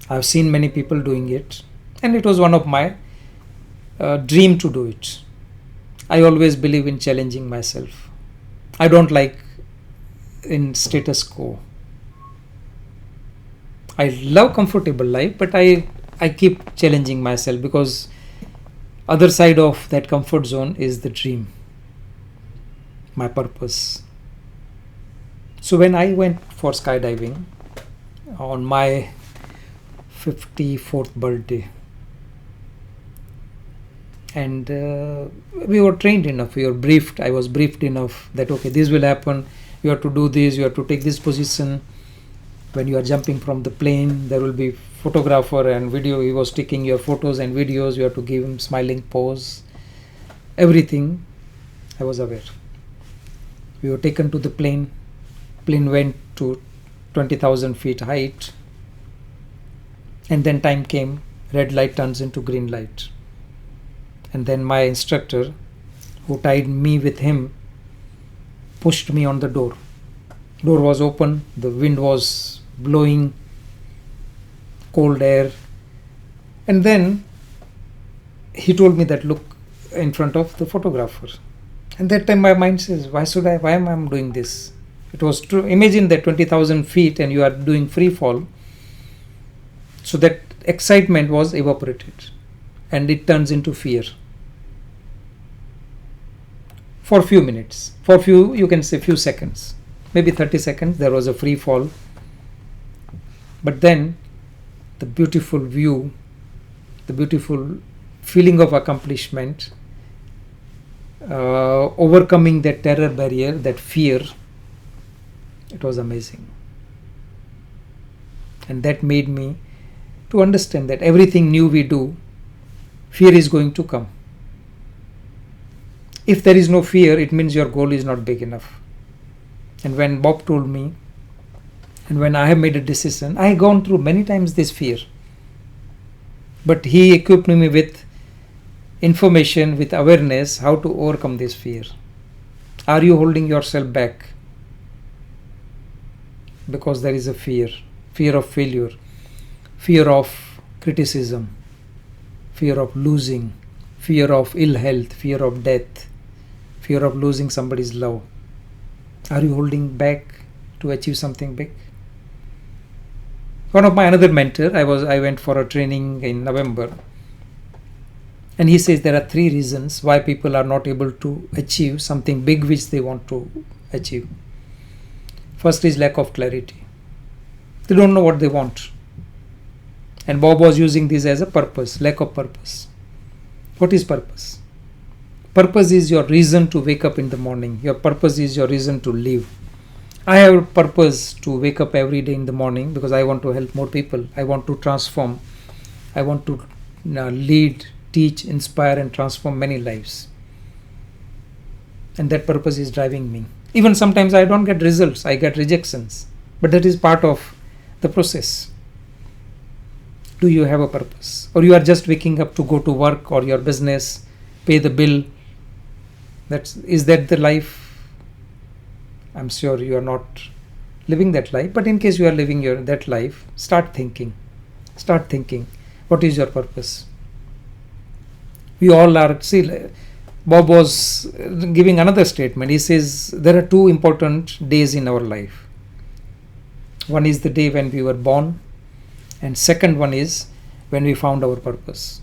I've seen many people doing it, and it was one of my dream to do it. I always believe in challenging myself. I don't like in status quo. I love comfortable life, but I keep challenging myself, because other side of that comfort zone is the dream, my purpose. So when I went for skydiving on my 54th birthday, and we were trained enough, we were briefed, I was briefed enough that okay, this will happen, you have to do this, you have to take this position. When you are jumping from the plane, there will be photographer and video, he was taking your photos and videos, you have to give him smiling pose, everything I was aware. We were taken to the plane went to 20,000 feet height, and then time came, red light turns into green light. And then my instructor, who tied me with him, pushed me on the door. Door was open, the wind was blowing, cold air. And then he told me that look in front of the photographer. And that time my mind says, why am I doing this? It was true. Imagine that 20,000 feet and you are doing free fall. So that excitement was evaporated and it turns into fear. For few minutes, you can say few seconds, maybe 30 seconds, there was a free fall. But then the beautiful view, the beautiful feeling of accomplishment, overcoming that terror barrier, that fear, it was amazing. And that made me to understand that everything new we do, fear is going to come. If there is no fear, it means your goal is not big enough. And when Bob told me, and when I have made a decision, I have gone through many times this fear. But he equipped me with information, with awareness, how to overcome this fear. Are you holding yourself back? Because there is a fear of failure, fear of criticism, fear of losing, fear of ill health, fear of death, fear of losing somebody's love. Are you holding back to achieve something big? One of my another mentor, I went for a training in November, and he says there are 3 reasons why people are not able to achieve something big which they want to achieve. First is lack of clarity. They don't know what they want. And Bob was using this as a purpose, lack of purpose. What is purpose? Purpose is your reason to wake up in the morning. Your purpose is your reason to live. I have a purpose to wake up every day in the morning because I want to help more people. I want to transform. I want to lead, teach, inspire, and transform many lives. And that purpose is driving me. Even sometimes I don't get results, I get rejections. But that is part of the process. Do you have a purpose? Or you are just waking up to go to work or your business, pay the bill? Is that the life? I'm sure you are not living that life, but in case you are living that life, start thinking. Start thinking. What is your purpose? We all are. See, Bob was giving another statement. He says there are 2 important days in our life. One is the day when we were born, and second one is when we found our purpose.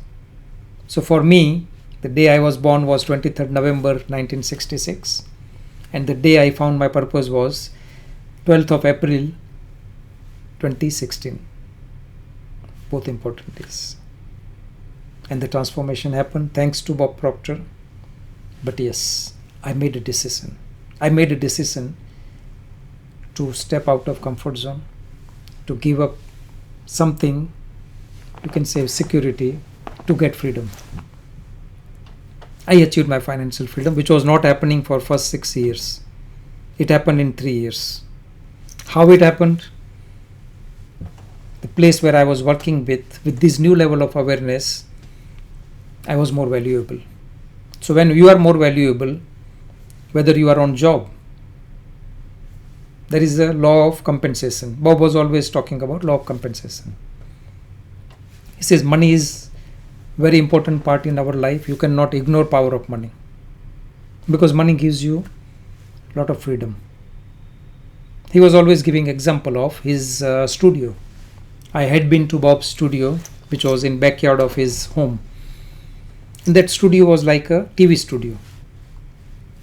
So for me, the day I was born was 23rd November 1966. And the day I found my purpose was 12th of April 2016. Both important days. And the transformation happened thanks to Bob Proctor. But yes, I made a decision. I made a decision to step out of comfort zone, to give up something, you can say security, to get freedom. I achieved my financial freedom, which was not happening for first 6 years. It happened in 3 years. How it happened? The place where I was working with this new level of awareness, I was more valuable. So when you are more valuable, whether you are on job, there is a law of compensation. Bob was always talking about law of compensation. He says money is very important part in our life. You cannot ignore power of money because money gives you a lot of freedom. He was always giving example of his studio. I had been to Bob's studio, which was in backyard of his home. And that studio was like a TV studio.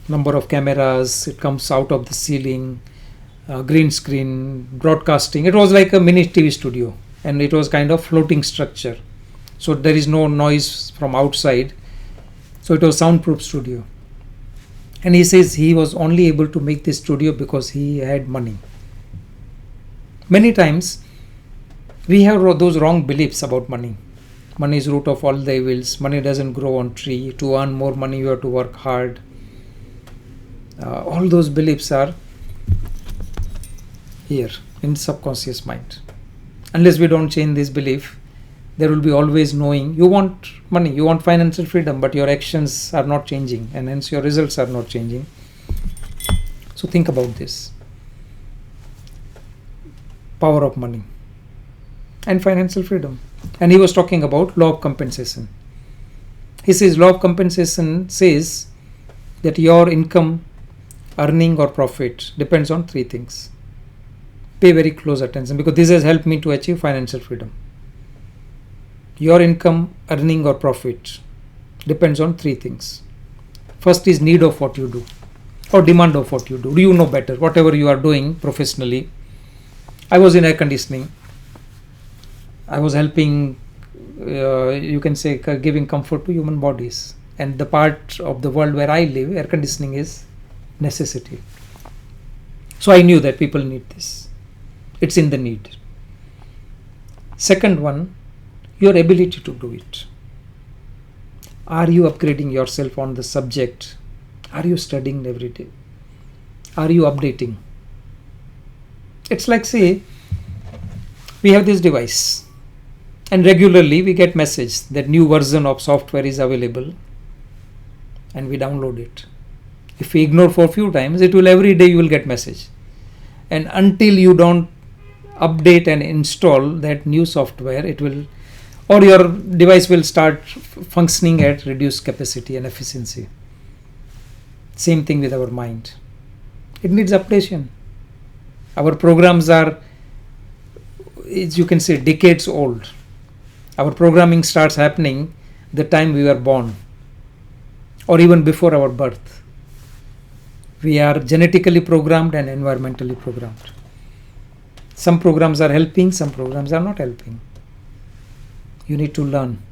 Number of cameras, it comes out of the ceiling, green screen, broadcasting. It was like a mini TV studio, and it was kind of floating structure. So there is no noise from outside. So it was soundproof studio. And he says he was only able to make this studio because he had money. Many times we have those wrong beliefs about money. Money is root of all the evils. Money doesn't grow on tree. To earn more money, you have to work hard. All those beliefs are here in subconscious mind. Unless we don't change this belief, there will be always knowing you want money, you want financial freedom, but your actions are not changing, and hence your results are not changing. So think about this. Power of money and financial freedom. And he was talking about law of compensation. He says law of compensation says that your income, earning or profit depends on 3 things. Pay very close attention because this has helped me to achieve financial freedom. Your income, earning or profit depends on 3 things. First is need of what you do or demand of what you do. Do you know better? Whatever you are doing professionally. I was in air conditioning. I was helping, you can say, giving comfort to human bodies. And the part of the world where I live, air conditioning is necessity. So I knew that people need this. It's in the need. Second one, your ability to do it. Are you upgrading yourself on the subject? Are you studying every day? Are you updating? It's like, say, we have this device and regularly we get message that new version of software is available and we download it. If we ignore for a few times, it will every day you will get message. And until you don't update and install that new software, it will, or your device will start functioning at reduced capacity and efficiency. Same thing with our mind. It needs updation. Our programs are, you can say, decades old. Our programming starts happening the time we were born or even before our birth. We are genetically programmed and environmentally programmed. Some programs are helping, some programs are not helping. You need to learn.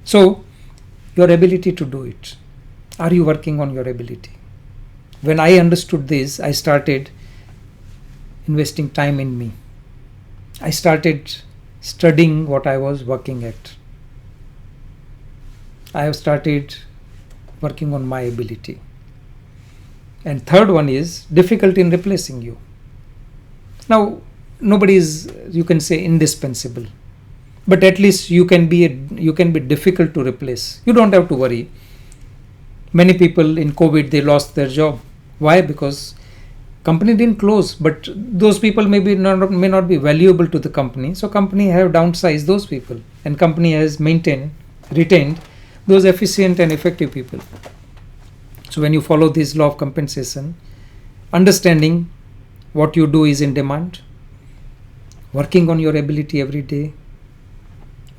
So, your ability to do it. Are you working on your ability? When I understood this, I started investing time in me. I started studying what I was working at. I have started working on my ability. And third one is difficulty in replacing you. Now, nobody is, you can say, indispensable, but at least you can be difficult to replace. You don't have to worry. Many people in COVID, they lost their job. Why? Because company didn't close, but those people may not be valuable to the company. So company have downsized those people, and company has retained those efficient and effective people. So when you follow this law of compensation, understanding what you do is in demand, working on your ability every day,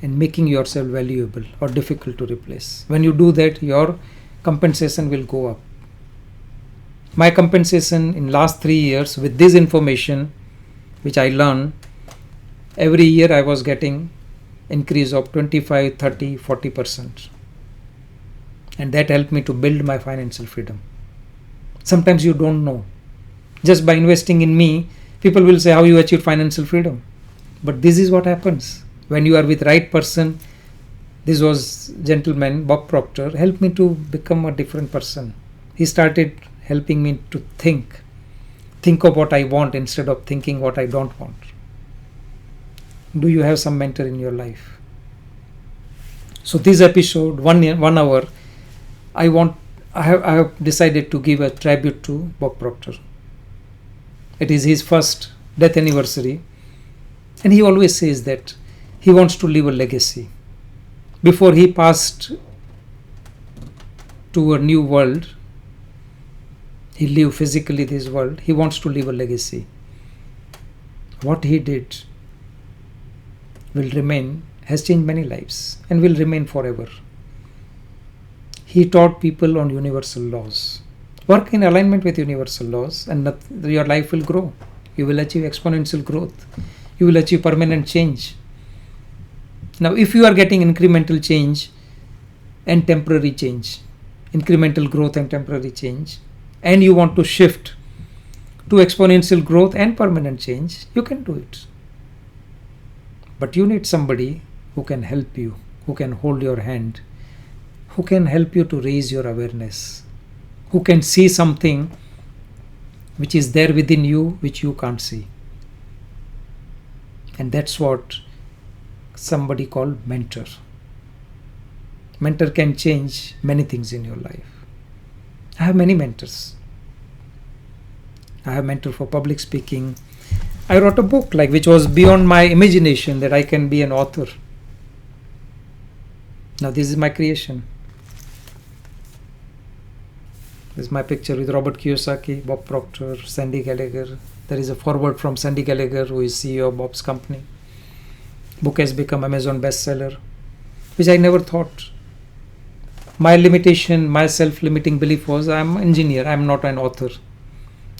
and making yourself valuable or difficult to replace. When you do that, your compensation will go up. My compensation in last 3 years with this information which I learned, every year I was getting increase of 25, 30, 40%. And that helped me to build my financial freedom. Sometimes you don't know. Just by investing in me, people will say how you achieve financial freedom. But this is what happens. When you are with right person, this was gentleman, Bob Proctor, helped me to become a different person. He started helping me to think of what I want instead of thinking what I don't want. Do you have some mentor in your life? So this episode, 1 hour, I have decided to give a tribute to Bob Proctor. It is his first death anniversary, and he always says that he wants to leave a legacy. Before he passed to a new world, he lived physically this world, he wants to leave a legacy. What he did will remain, has changed many lives and will remain forever. He taught people on universal laws. Work in alignment with universal laws and your life will grow. You will achieve exponential growth. You will achieve permanent change. Now, if you are getting incremental change and temporary change, incremental growth and temporary change, and you want to shift to exponential growth and permanent change, you can do it. But you need somebody who can help you, who can hold your hand, who can help you to raise your awareness, who can see something which is there within you which you can't see. And that's what somebody called mentor. Mentor can change many things in your life. I have many mentors. I have a mentor for public speaking. I wrote a book which was beyond my imagination that I can be an author. Now this is my creation. This is my picture with Robert Kiyosaki, Bob Proctor, Sandy Gallagher. There is a foreword from Sandy Gallagher, who is CEO of Bob's company. Book has become Amazon bestseller, which I never thought. My limitation, my self-limiting belief was I am an engineer, I am not an author.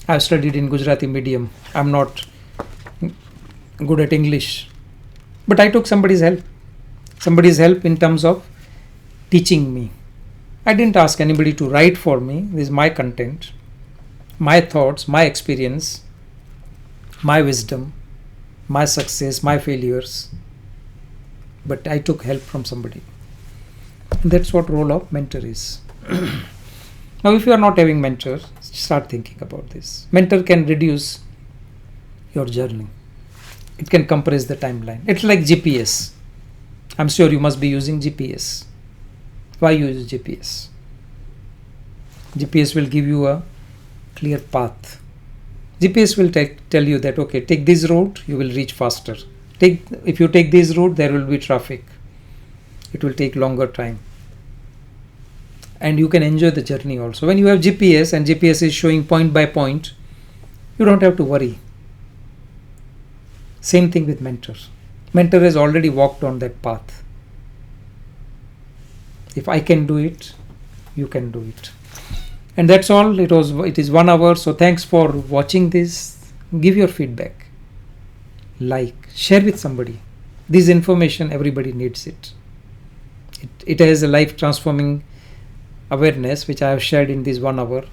I have studied in Gujarati medium. I am not good at English. But I took somebody's help. Somebody's help in terms of teaching me. I didn't ask anybody to write for me. This is my content, my thoughts, my experience, my wisdom, my success, my failures. but I took help from somebody. And that's what role of mentor is. Now, if you are not having mentor, start thinking about this. Mentor can reduce your journey. It can compress the timeline. It's like GPS. I'm sure you must be using GPS. Why use GPS? GPS will give you a clear path. GPS will tell you that, okay, take this road, you will reach faster. If you take this road, there will be traffic. It will take longer time. And you can enjoy the journey also. When you have GPS and GPS is showing point by point, you don't have to worry. Same thing with mentor. Mentor has already walked on that path. If I can do it, you can do it. And that's all. It is 1 hour. So thanks for watching this. Give your feedback. Share with somebody. This information, everybody needs it. It has a life transforming awareness which I have shared in this 1 hour.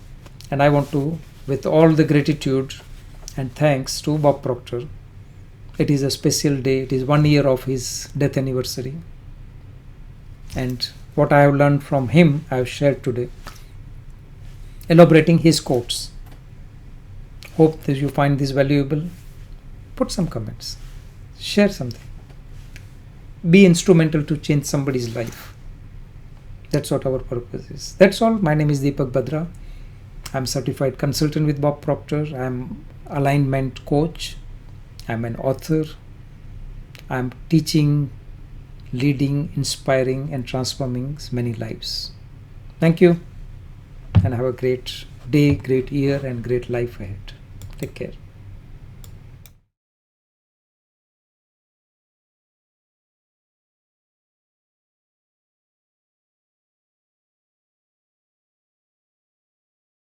And I want to, with all the gratitude and thanks to Bob Proctor. It is a special day. It is 1 year of his death anniversary. And what I have learned from him, I have shared today, elaborating his quotes. Hope that you find this valuable. Put some comments. Share something. Be instrumental to change somebody's life. That's what our purpose is. That's all. My name is Deepak Badra. I'm certified consultant with Bob Proctor. I'm alignment coach. I'm an author. I'm teaching, leading, inspiring, and transforming many lives. Thank you, and have a great day, great year, and great life ahead. Take care.